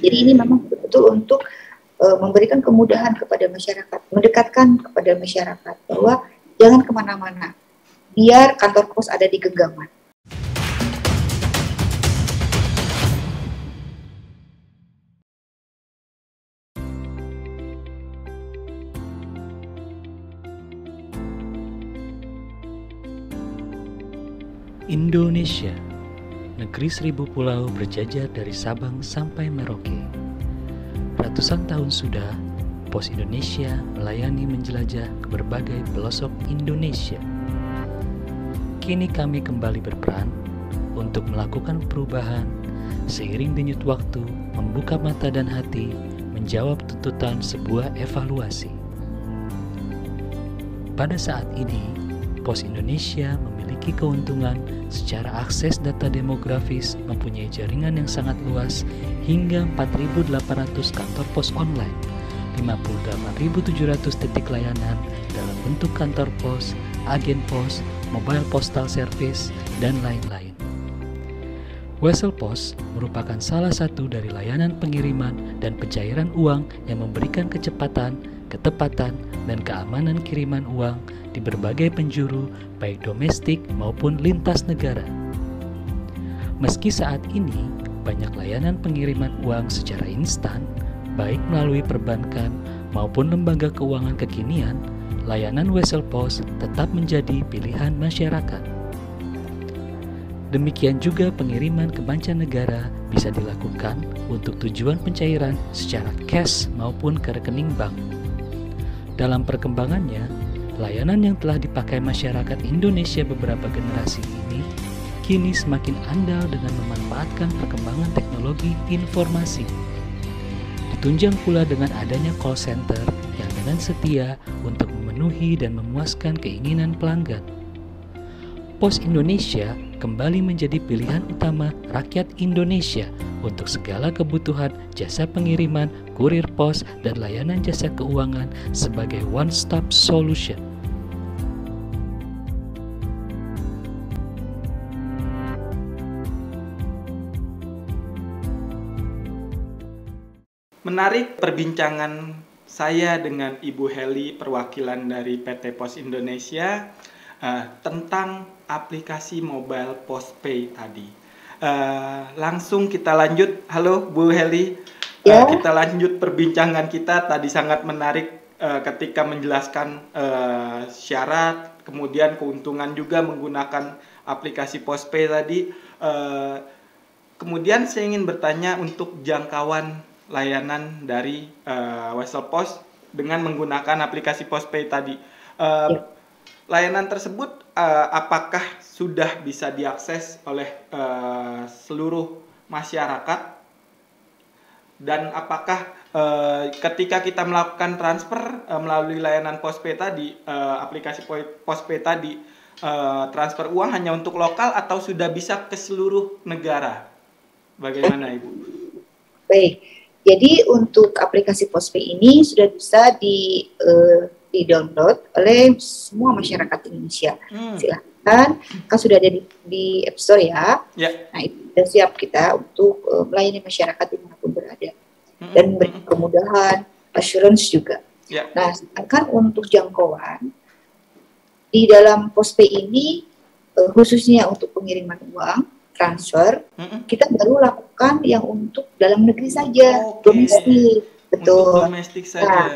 Jadi ini memang betul-betul untuk memberikan kemudahan kepada masyarakat, mendekatkan kepada masyarakat bahwa jangan kemana-mana, biar kantor pos ada di genggaman. Indonesia, negeri 1000 pulau berjajar dari Sabang sampai Merauke. Ratusan tahun sudah, Pos Indonesia melayani menjelajah ke berbagai pelosok Indonesia. Kini kami kembali berperan untuk melakukan perubahan seiring denyut waktu, membuka mata dan hati, menjawab tuntutan sebuah evaluasi. Pada saat ini, Pos Indonesia memiliki keuntungan secara akses data demografis, mempunyai jaringan yang sangat luas hingga 4.800 kantor pos online, 58.700 titik layanan dalam bentuk kantor pos, agen pos, mobile postal service, dan lain-lain. Wesel Pos merupakan salah satu dari layanan pengiriman dan pencairan uang yang memberikan kecepatan, ketepatan, dan keamanan kiriman uang di berbagai penjuru, baik domestik maupun lintas negara. Meski saat ini banyak layanan pengiriman uang secara instan, baik melalui perbankan maupun lembaga keuangan kekinian, layanan Wesel Pos tetap menjadi pilihan masyarakat. Demikian juga pengiriman ke mancanegara bisa dilakukan untuk tujuan pencairan secara cash maupun ke rekening bank. Dalam perkembangannya, layanan yang telah dipakai masyarakat Indonesia beberapa generasi ini kini semakin andal dengan memanfaatkan perkembangan teknologi informasi. Ditunjang pula dengan adanya call center yang dengan setia untuk memenuhi dan memuaskan keinginan pelanggan. Pos Indonesia kembali menjadi pilihan utama rakyat Indonesia untuk segala kebutuhan jasa pengiriman, kurir pos, dan layanan jasa keuangan sebagai one-stop solution. Menarik perbincangan saya dengan Ibu Heli, perwakilan dari PT Pos Indonesia, tentang aplikasi mobile postpay tadi. Langsung kita lanjut. Halo Bu Heli, kita lanjut perbincangan kita. Tadi sangat menarik ketika menjelaskan syarat, kemudian keuntungan juga menggunakan aplikasi postpay tadi. Kemudian saya ingin bertanya untuk jangkauan layanan dari Wesel Pos dengan menggunakan aplikasi postpay tadi. Layanan tersebut apakah sudah bisa diakses oleh seluruh masyarakat, dan apakah ketika kita melakukan transfer melalui layanan postpay tadi, aplikasi postpay tadi, transfer uang hanya untuk lokal atau sudah bisa ke seluruh negara? Bagaimana Ibu? Baik, jadi untuk aplikasi postpay ini sudah bisa di-download oleh semua masyarakat Indonesia. Silahkan, kan sudah ada di App Store ya. Nah, itu sudah siap kita untuk melayani masyarakat dimanapun berada dan memberi kemudahan, assurance juga. Nah, sedangkan untuk jangkauan di dalam postpay ini khususnya untuk pengiriman uang, transfer, kita baru lakukan yang untuk dalam negeri saja, domestik. Betul. Untuk domestik saja. Nah,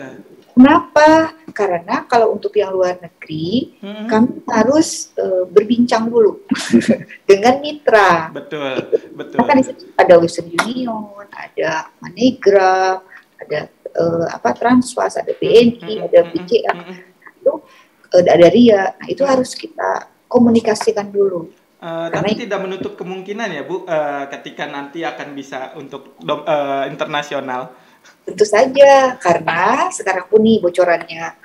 kenapa? Karena kalau untuk yang luar negeri, kami harus berbincang dulu dengan mitra. Betul. Kan ada Western Union, ada MoneyGram, ada Transfast, ada BNI, ada BCA, itu ada RIA. Nah, itu harus kita komunikasikan dulu. Tapi tidak menutup kemungkinan ya Bu, ketika nanti akan bisa untuk internasional. Tentu saja, karena sekarang pun nih bocorannya.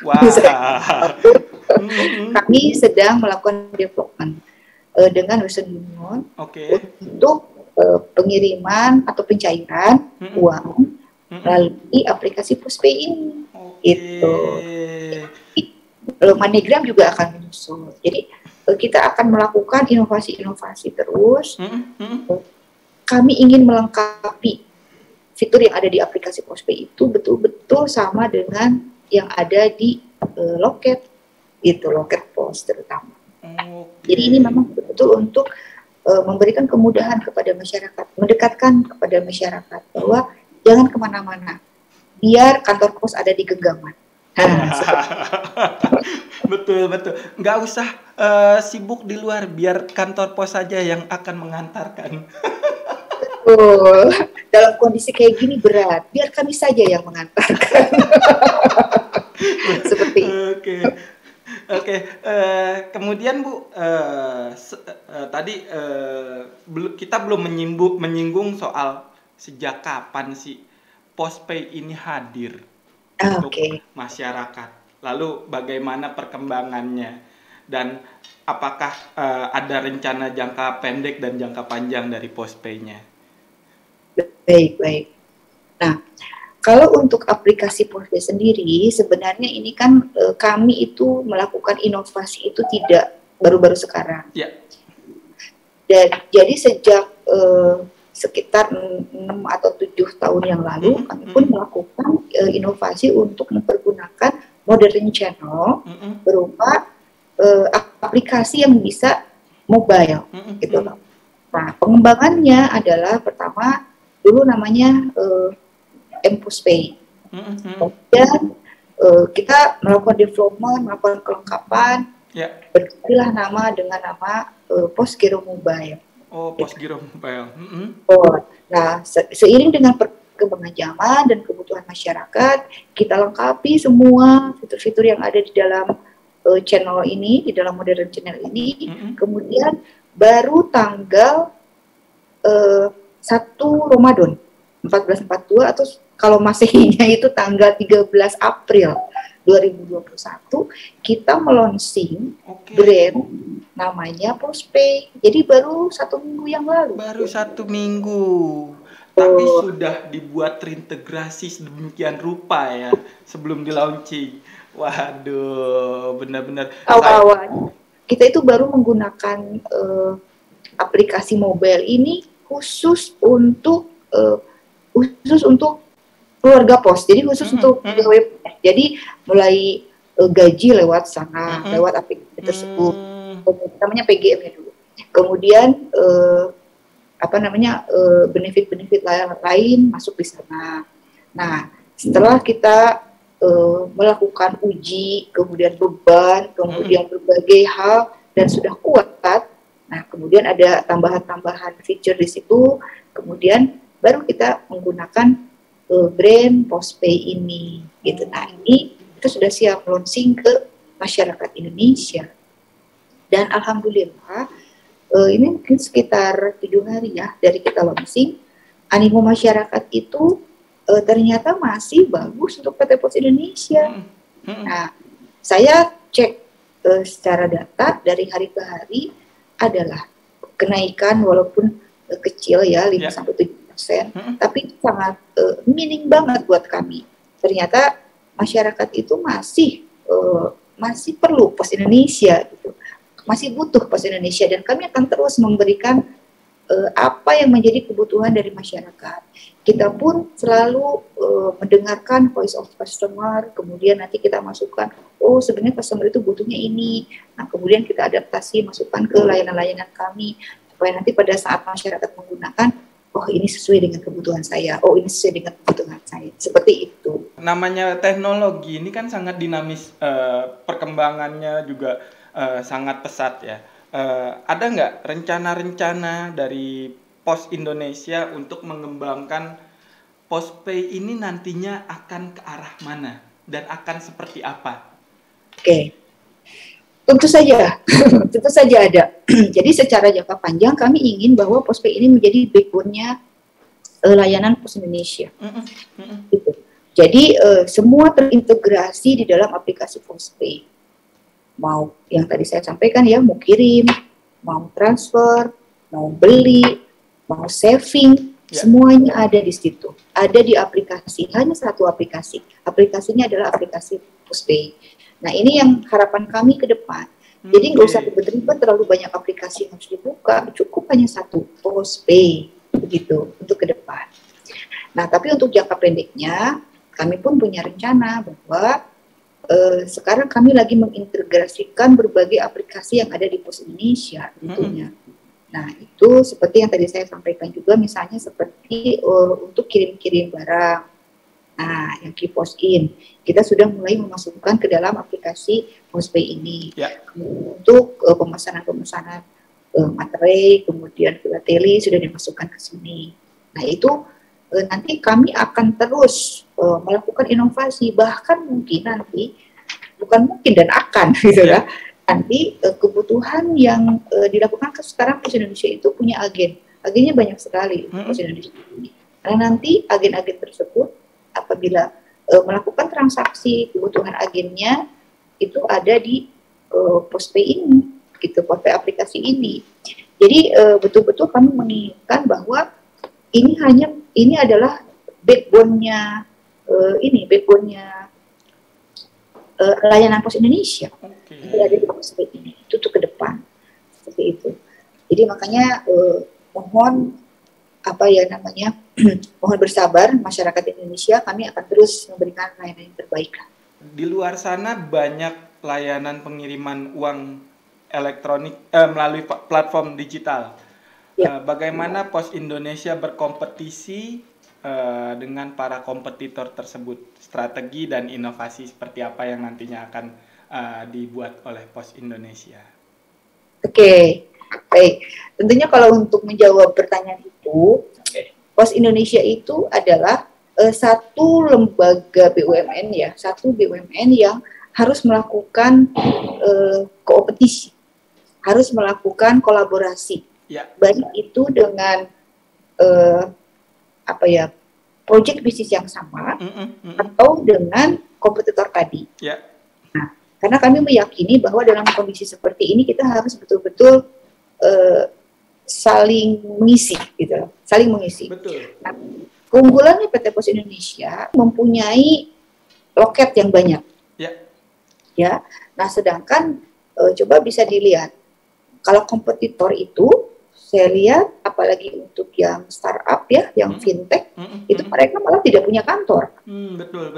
Kami sedang melakukan development dengan Western Union untuk pengiriman atau pencairan uang melalui aplikasi postpay ini. Itu. MoneyGram juga akan menyusul. Jadi kita akan melakukan inovasi-inovasi terus. Kami ingin melengkapi fitur yang ada di aplikasi Postpay itu betul-betul sama dengan yang ada di loket, gitu, loket pos terutama. Jadi ini memang betul-betul untuk memberikan kemudahan kepada masyarakat, mendekatkan kepada masyarakat bahwa jangan kemana-mana, biar kantor pos ada di genggaman. Betul, nggak usah sibuk di luar, biar kantor pos saja yang akan mengantarkan. Dalam kondisi kayak gini berat, biar kami saja yang mengantarkan. Seperti Oke. Kemudian Bu, tadi kita belum menyinggung soal sejak kapan sih Postpay ini hadir untuk masyarakat. Lalu bagaimana perkembangannya dan apakah ada rencana jangka pendek dan jangka panjang dari Postpay-nya? Baik. Nah, kalau untuk aplikasi Postpay sendiri, sebenarnya ini kan kami itu melakukan inovasi itu tidak baru-baru sekarang. Yeah. Dan jadi sejak sekitar 6 atau 7 tahun yang lalu, kami pun melakukan inovasi untuk mempergunakan modern channel berupa aplikasi yang bisa mobile, gitu loh. Nah, pengembangannya adalah pertama dulu namanya mPostpay. Kemudian kita melakukan development, melakukan kelengkapan, bergantilah nama dengan nama Postgiro Mobile. Postgiro Mobile. Nah, seiring dengan perkembangan zaman dan kebutuhan masyarakat, kita lengkapi semua fitur-fitur yang ada di dalam channel ini, di dalam modern channel ini. Kemudian baru tanggal 1 Ramadan 1442 atau kalau Masehinya itu tanggal 13 April 2021 kita melonsing brand namanya Postpay. Jadi baru 1 minggu yang lalu. Baru 1 minggu. Tapi sudah dibuat terintegrasi sedemikian rupa ya sebelum di launching. Waduh, benar-benar. Awal-awalnya kita itu baru menggunakan aplikasi mobile ini khusus untuk keluarga pos. Jadi khusus untuk pegawai. Jadi mulai gaji lewat sana, lewat aplikasi tersebut. Namanya PGM ya dulu. Kemudian benefit-benefit lain masuk di sana. Nah, setelah kita melakukan uji, kemudian beban, kemudian berbagai hal dan sudah kuat, nah kemudian ada tambahan-tambahan feature di situ, kemudian baru kita menggunakan brand Postpay ini, gitu. Nah ini kita sudah siap launching ke masyarakat Indonesia dan alhamdulillah ini mungkin sekitar 7 hari ya dari kita launching, animo masyarakat itu ternyata masih bagus untuk PT Pos Indonesia. Nah, saya cek secara data dari hari ke hari adalah kenaikan walaupun kecil ya 5-7%, tapi sangat minim banget buat kami. Ternyata masyarakat itu masih perlu Pos Indonesia gitu. Masih butuh Pos Indonesia dan kami akan terus memberikan apa yang menjadi kebutuhan dari masyarakat. Kita pun selalu mendengarkan voice of customer, kemudian nanti kita masukkan, oh sebenarnya customer itu butuhnya ini. Nah kemudian kita adaptasi, masukkan ke layanan-layanan kami, supaya nanti pada saat masyarakat menggunakan, oh ini sesuai dengan kebutuhan saya, oh ini sesuai dengan kebutuhan saya, seperti itu. Namanya teknologi ini kan sangat dinamis, perkembangannya juga sangat pesat ya. Ada nggak rencana-rencana dari Pos Indonesia untuk mengembangkan Postpay ini nantinya akan ke arah mana dan akan seperti apa? Oke, tentu saja ada. Jadi secara jangka panjang kami ingin bahwa Postpay ini menjadi backbone-nya layanan Pos Indonesia. Gitu. Jadi semua terintegrasi di dalam aplikasi Postpay. Mau yang tadi saya sampaikan ya, mau kirim, mau transfer, mau beli, mau saving, semuanya ada di situ. Ada di aplikasi, hanya satu aplikasi. Aplikasinya adalah aplikasi Postpay. Nah ini yang harapan kami ke depan. Jadi nggak usah ribet-ribet terlalu banyak aplikasi yang harus dibuka, cukup hanya satu, Postpay, begitu untuk ke depan. Nah, tapi untuk jangka pendeknya, kami pun punya rencana bahwa sekarang kami lagi mengintegrasikan berbagai aplikasi yang ada di Pos Indonesia tentunya. Nah, itu seperti yang tadi saya sampaikan juga, misalnya seperti untuk kirim-kirim barang. Nah, yang Kiposin, kita sudah mulai memasukkan ke dalam aplikasi Postpay ini. Untuk pemesanan-pemesanan materai, kemudian filateli sudah dimasukkan ke sini. Nah, itu nanti kami akan terus melakukan inovasi, bahkan mungkin nanti, bukan mungkin dan akan gitu ya, nanti kebutuhan yang dilakukan sekarang Pos Indonesia itu punya agennya banyak sekali Pos Indonesia ini. Karena nanti agen-agen tersebut apabila melakukan transaksi kebutuhan agennya itu ada di Postpay ini, gitu, Postpay aplikasi ini. Jadi betul-betul kami menginginkan bahwa ini adalah backbone-nya layanan Pos Indonesia. Yang ada di Postpay ini itu tuh ke depan seperti itu. Jadi makanya mohon mohon bersabar masyarakat Indonesia, kami akan terus memberikan layanan yang terbaik. Di luar sana banyak layanan pengiriman uang elektronik melalui platform digital. Bagaimana Pos Indonesia berkompetisi dengan para kompetitor tersebut? Strategi dan inovasi seperti apa yang nantinya akan dibuat oleh Pos Indonesia? Oke. Baik, tentunya kalau untuk menjawab pertanyaan itu, Pos Indonesia itu adalah satu lembaga BUMN ya, satu BUMN yang harus melakukan kompetisi, harus melakukan kolaborasi, baik itu dengan proyek bisnis yang sama atau dengan kompetitor tadi. Nah, karena kami meyakini bahwa dalam kondisi seperti ini kita harus betul-betul saling mengisi, gitu, saling mengisi. Betul. Nah, keunggulannya PT Pos Indonesia mempunyai loket yang banyak. Ya. Nah, sedangkan coba bisa dilihat kalau kompetitor itu, saya lihat apalagi untuk yang startup ya, yang fintech, itu mereka malah tidak punya kantor. Betul.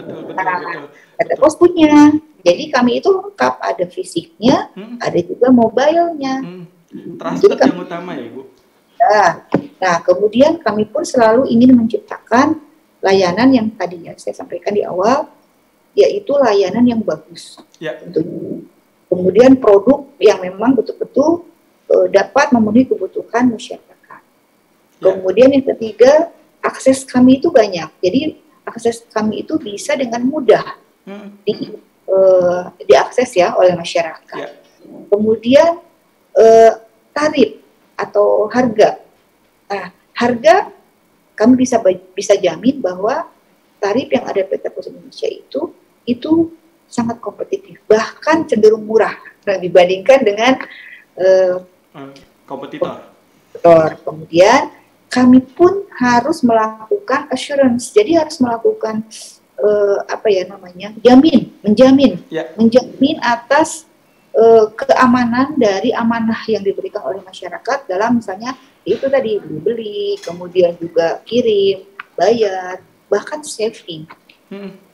PT Pos punya. Jadi kami itu lengkap, ada fisiknya, ada juga mobilenya. Transport yang utama ya, Bu. Nah, kemudian kami pun selalu ingin menciptakan layanan yang tadi ya saya sampaikan di awal, yaitu layanan yang bagus. Tentunya. Kemudian produk yang memang betul-betul dapat memenuhi kebutuhan masyarakat. Kemudian yang ketiga, akses kami itu banyak. Jadi akses kami itu bisa dengan mudah diakses ya oleh masyarakat. Kemudian tarif atau harga. Nah, harga kami bisa jamin bahwa tarif yang ada PT Pos Indonesia itu sangat kompetitif, bahkan cenderung murah dibandingkan dengan kompetitor. Kemudian kami pun harus melakukan assurance, jadi harus melakukan menjamin atas keamanan dari amanah yang diberikan oleh masyarakat dalam misalnya itu tadi beli, kemudian juga kirim, bayar, bahkan saving.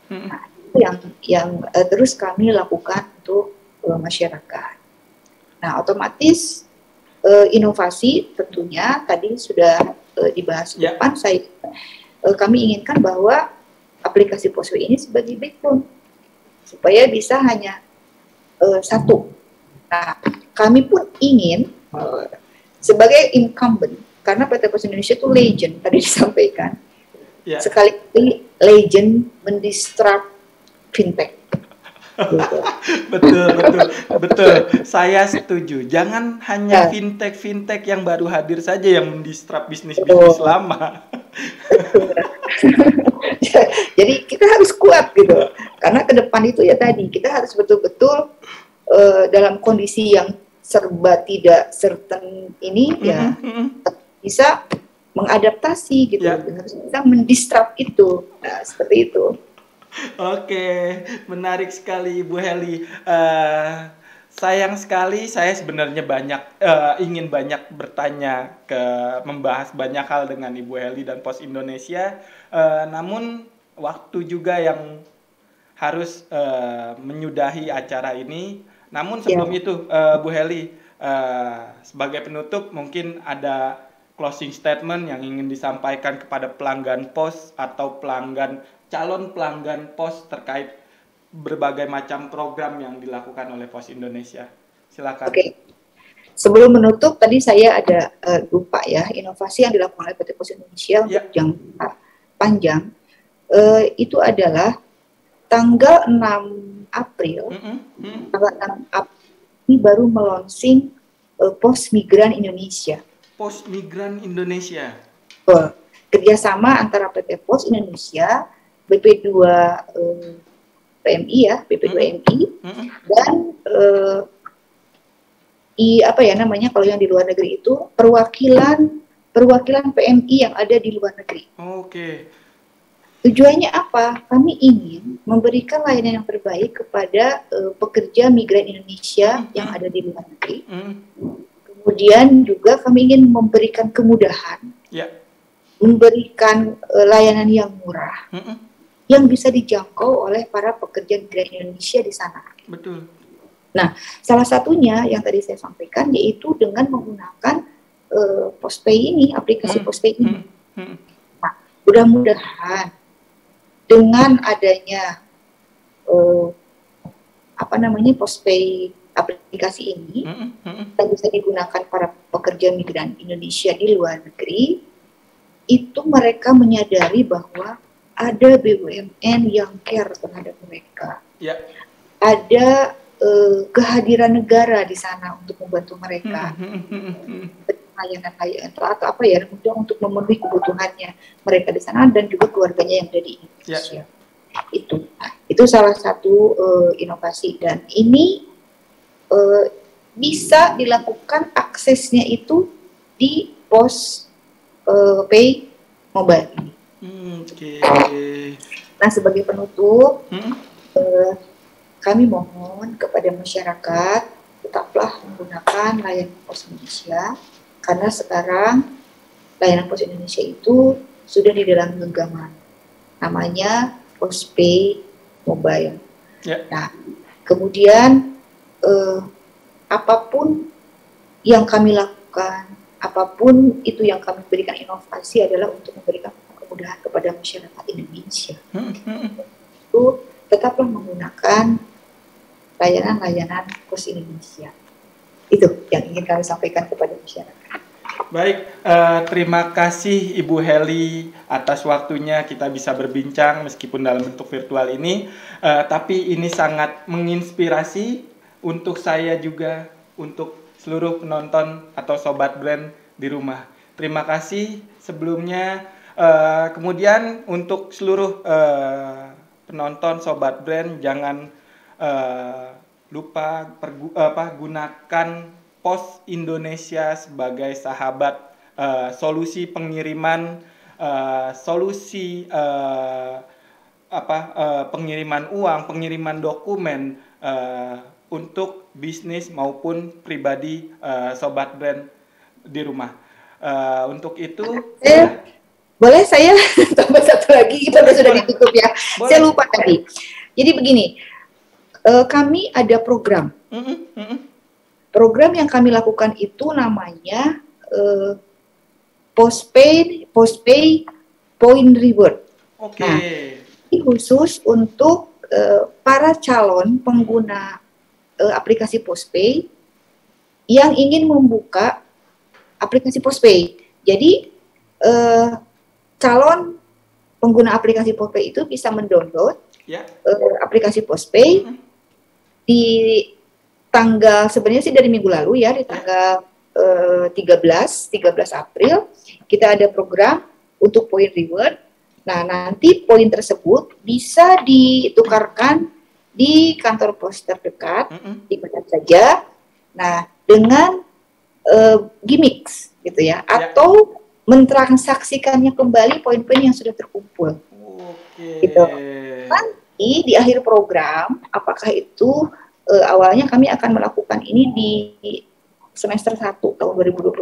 Nah, itu yang terus kami lakukan untuk masyarakat. Nah, otomatis inovasi tentunya tadi sudah dibahas depan. Kami inginkan bahwa aplikasi Postpay ini sebagai backbone supaya bisa hanya satu. Nah, kami pun ingin sebagai incumbent, karena PT Pos Indonesia itu legend tadi disampaikan, sekali legend mendisrupt fintech. Betul. Saya setuju. Jangan hanya fintech yang baru hadir saja yang mendisrupt bisnis lama. Jadi kita harus kuat gitu, karena ke depan itu ya tadi kita harus betul-betul dalam kondisi yang serba tidak certain ini ya bisa mengadaptasi gitu, bisa mendisrupt itu. Nah, seperti itu. Oke, menarik sekali Ibu Heli. sayang sekali saya sebenarnya ingin banyak bertanya membahas banyak hal dengan Ibu Heli dan Pos Indonesia, namun waktu juga yang harus menyudahi acara ini. Namun sebelum itu, Bu Heli, sebagai penutup mungkin ada closing statement yang ingin disampaikan kepada pelanggan Pos atau calon pelanggan Pos terkait berbagai macam program yang dilakukan oleh Pos Indonesia. Silakan. Oke. Sebelum menutup, tadi saya ada lupa ya, inovasi yang dilakukan oleh PT Pos Indonesia untuk jangka panjang itu adalah tanggal 6 April. Tanggal 6 April ini baru melonsing Pos Migran Indonesia. Pos Migran Indonesia. Kerjasama antara PT Pos Indonesia, BP2 PMI ya, BP2MI, dan kalau yang di luar negeri itu perwakilan PMI yang ada di luar negeri. Oke. Tujuannya apa? Kami ingin memberikan layanan yang terbaik kepada pekerja migran Indonesia yang ada di luar negeri. Kemudian juga kami ingin memberikan kemudahan, memberikan layanan yang murah, yang bisa dijangkau oleh para pekerja migran Indonesia di sana. Betul. Nah, salah satunya yang tadi saya sampaikan yaitu dengan menggunakan Postpay ini, aplikasi Postpay ini. Nah, mudah-mudahan dengan adanya Postpay aplikasi ini yang bisa digunakan para pekerja migran Indonesia di luar negeri, itu mereka menyadari bahwa ada BUMN yang care terhadap mereka. Ada kehadiran negara di sana untuk membantu mereka. Layanan-layanan atau untuk memenuhi kebutuhannya mereka di sana dan juga keluarganya yang ada di Indonesia. Itu salah satu inovasi, dan ini bisa dilakukan aksesnya itu di Postpay mobile ini. Nah, sebagai penutup, kami mohon kepada masyarakat tetaplah menggunakan layanan Pos Indonesia, karena sekarang layanan Pos Indonesia itu sudah di dalam genggaman, namanya Postpay mobile. Nah, kemudian apapun yang kami lakukan, apapun itu yang kami berikan inovasi adalah untuk memberikan kemudahan kepada masyarakat Indonesia. Itu tetaplah menggunakan layanan-layanan Pos Indonesia. Itu yang ingin kami sampaikan kepada masyarakat. Baik, terima kasih Ibu Heli atas waktunya kita bisa berbincang meskipun dalam bentuk virtual ini. Tapi ini sangat menginspirasi untuk saya juga, untuk seluruh penonton atau Sobat Brand di rumah. Terima kasih sebelumnya. Kemudian untuk seluruh penonton Sobat Brand, jangan lupa gunakan Pos Indonesia sebagai sahabat solusi pengiriman, pengiriman uang, pengiriman dokumen untuk bisnis maupun pribadi Sobat Brand di rumah. Untuk itu boleh saya tambah satu lagi, kita sudah ditutup ya. Boleh. Saya lupa tadi. Jadi begini, kami ada program. Program yang kami lakukan itu namanya Postpay Point Reward. Nah, ini khusus untuk para calon pengguna aplikasi Postpay yang ingin membuka aplikasi Postpay. Jadi calon pengguna aplikasi Postpay itu bisa mendownload aplikasi Postpay di tanggal, sebenarnya sih dari minggu lalu ya, di tanggal 13 April kita ada program untuk point reward. Nah, nanti poin tersebut bisa ditukarkan di kantor pos terdekat di mana saja. Nah, dengan gimmicks gitu ya, atau mentransaksikannya kembali poin-poin yang sudah terkumpul. Gitu. Nanti di akhir program, apakah itu awalnya kami akan melakukan ini di semester 1 tahun 2021.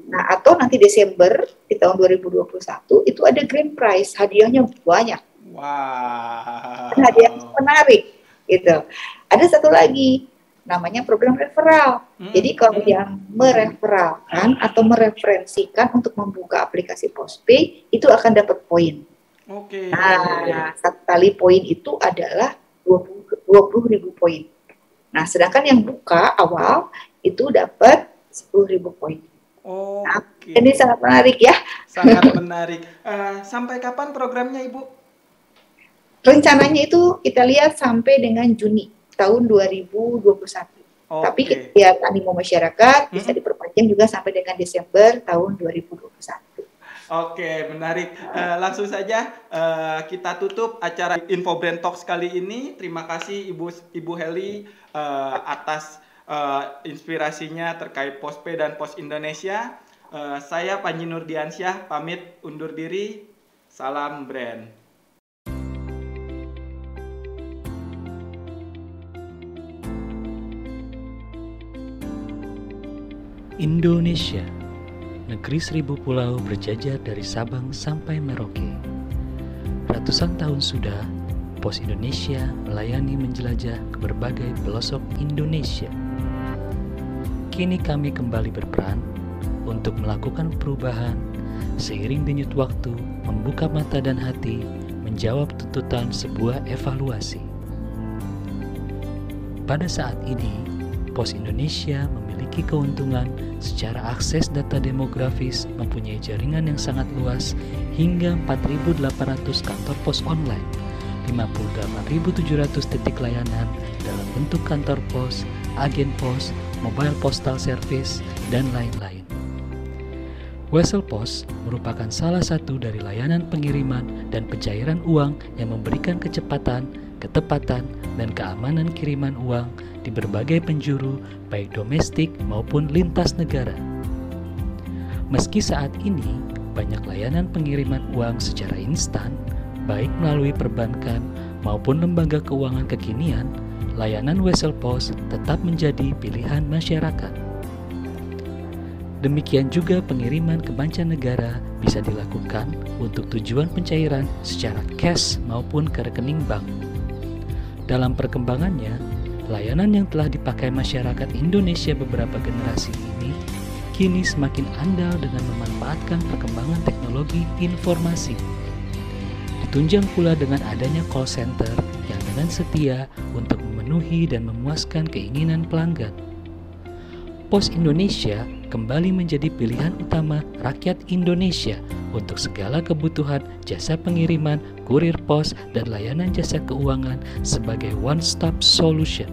Nah, atau nanti Desember di tahun 2021 itu ada grand prize, hadiahnya banyak. Wow. Hadiah menarik gitu. Ada satu lagi namanya program referral. Jadi kalau yang mereferalkan atau mereferensikan untuk membuka aplikasi Postpay itu akan dapat poin. Oke. Nah, satu kali poin itu adalah 20.000 poin. Nah, sedangkan yang buka awal itu dapat 10.000 poin. Oh, nah, ini sangat menarik ya. Sangat menarik. Sampai kapan programnya, Ibu? Rencananya itu kita lihat sampai dengan Juni tahun 2021. Tapi kita lihat animo masyarakat bisa diperpanjang juga sampai dengan Desember tahun 2021. Oke, menarik. Langsung saja kita tutup acara Info Brand Talks kali ini. Terima kasih Ibu Heli atas inspirasinya terkait Postpay dan Pos Indonesia. Saya Panji Nurdiansyah pamit undur diri. Salam brand. Indonesia, negeri 1000 pulau berjajar dari Sabang sampai Merauke. Ratusan tahun sudah, Pos Indonesia melayani menjelajah ke berbagai pelosok Indonesia. Kini kami kembali berperan untuk melakukan perubahan seiring denyut waktu, membuka mata dan hati, menjawab tuntutan sebuah evaluasi. Pada saat ini, Pos Indonesia memiliki keuntungan secara akses data demografis, mempunyai jaringan yang sangat luas hingga 4.800 kantor pos online, 58.700 titik layanan dalam bentuk kantor pos, agen pos, mobile postal service, dan lain-lain. Wesel Pos merupakan salah satu dari layanan pengiriman dan pencairan uang yang memberikan kecepatan, ketepatan, dan keamanan kiriman uang di berbagai penjuru, baik domestik maupun lintas negara. Meski saat ini banyak layanan pengiriman uang secara instan, baik melalui perbankan maupun lembaga keuangan kekinian, layanan Wesel Pos tetap menjadi pilihan masyarakat. Demikian juga pengiriman ke mancanegara bisa dilakukan untuk tujuan pencairan secara cash maupun ke rekening bank. Dalam perkembangannya, layanan yang telah dipakai masyarakat Indonesia beberapa generasi ini kini semakin andal dengan memanfaatkan perkembangan teknologi informasi. Ditunjang pula dengan adanya call center yang dengan setia untuk memenuhi dan memuaskan keinginan pelanggan. Pos Indonesia kembali menjadi pilihan utama rakyat Indonesia untuk segala kebutuhan jasa pengiriman, kurir pos, dan layanan jasa keuangan sebagai one-stop solution.